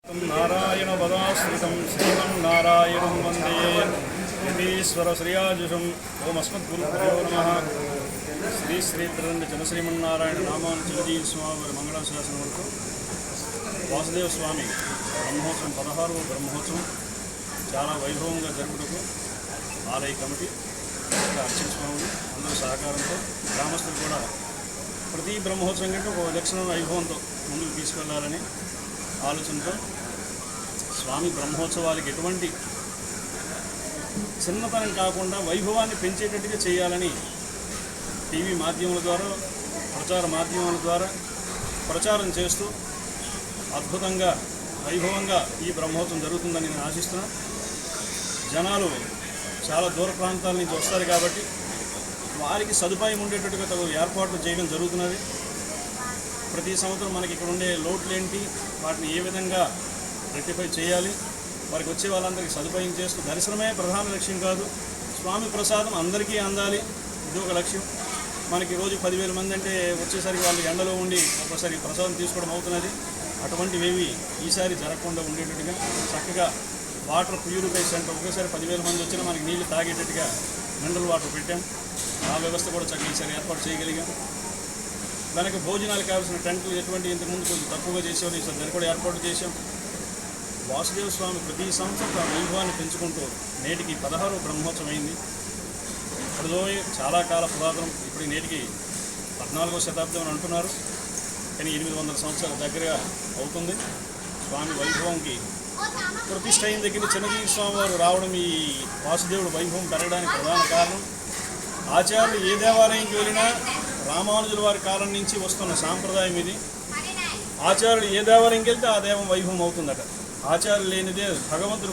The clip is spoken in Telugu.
नारायण पदाश्रितं श्रीमन्नारायणं वन्दे यतीश्वर श्रियाजुषम् ओम अस्मद्गुरुभ्यो नमः। श्री श्री जनश्रीमन्नारायण नामानुचलजी स्वामी मंगलाशासन वరకు వాసుదేవ స్వామి బ్రహ్మోత్సవం 16వ బ్రహ్మోత్సవం చాలా వైభవంగా జరుపుటకు ఆలయ కమిటీ అర్చన స్వామి అందరూ సహకారంతో గ్రామస్తులు కూడా ప్రతి బ్రహ్మోత్సవం కంటే ఒక విలక్షణ వైభవంతో ముందుకు తీసుకెళ్లాలని ఆలోచనతో స్వామి బ్రహ్మోత్సవాలకు ఎటువంటి చిన్నతనం కాకుండా వైభవాన్ని పెంచేటట్టుగా చేయాలని టీవీ మాధ్యమాల ద్వారా ప్రచార మాధ్యమాల ద్వారా ప్రచారం చేస్తూ అద్భుతంగా వైభవంగా ఈ బ్రహ్మోత్సవం జరుగుతుందని నేను ఆశిస్తున్నాను. జనాలు చాలా దూర ప్రాంతాల నుంచి వస్తారు కాబట్టి వారికి సదుపాయం ఉండేటట్టుగా తగు ఏర్పాట్లు చేయడం జరుగుతున్నది. ప్రతి సంవత్సరం మనకి ఇక్కడ ఉండే లోట్లేంటి, వాటిని ఏ విధంగా రెక్టిఫై చేయాలి, వారికి వచ్చే వాళ్ళందరికీ సదుపాయం చేస్తూ దర్శనమే ప్రధాన లక్ష్యం కాదు, స్వామి ప్రసాదం అందరికీ అందాలి, ఇది ఒక లక్ష్యం. మనకి రోజు 10,000 మంది అంటే వచ్చేసరికి వాళ్ళు ఎండలో ఉండి ఒకసారి ప్రసాదం తీసుకోవడం అవుతున్నది. అటువంటివేవి ఈసారి జరగకుండా ఉండేటట్టుగా చక్కగా వాటర్ ప్యూరిఫై సెంటర్ ఒకేసారి 10,000 మంది వచ్చినా మనకి నీళ్లు తాగేటట్టుగా మినరల్ వాటర్ పెట్టాం. ఆ వ్యవస్థ కూడా చక్కగా ఈసారి ఏర్పాటు చేయగలిగాం. దానికి భోజనాలు కావాల్సిన టెంట్లు ఎటువంటి ఇంతకుముందు కొంచెం తక్కువగా చేసేవాళ్ళు ఈసారి దాన్ని కూడా ఏర్పాటు చేశాం. వాసుదేవ స్వామి ప్రతి సంవత్సరం ఆ వైభవాన్ని పెంచుకుంటూ నేటికి 16వ బ్రహ్మోత్సవం అయింది. అప్పుడులో చాలా కాల పురాతనం, ఇప్పుడు నేటికి 14వ శతాబ్దం అని అంటున్నారు, కానీ 800 సంవత్సరాల దగ్గరగా అవుతుంది. స్వామి వైభవంకి ప్రతిష్ఠ అయిన దగ్గర చిన్నజీవి స్వామి వారు రావడం, ఈ వాసుదేవుడు వైభవం పెరగడానికి ప్రధాన కారణం. ఆచార్యులు ఏ దేవాలయంకి వెళ్ళినా రామానుజుల వారి కాలం నుంచి వస్తున్న సాంప్రదాయం ఇది. ఆచార్యులు ఏ దేవాలయంకి వెళ్తే ఆ దేవం వైభవం అవుతుందట. ఆచార్యులు లేనిదే భగవంతుడు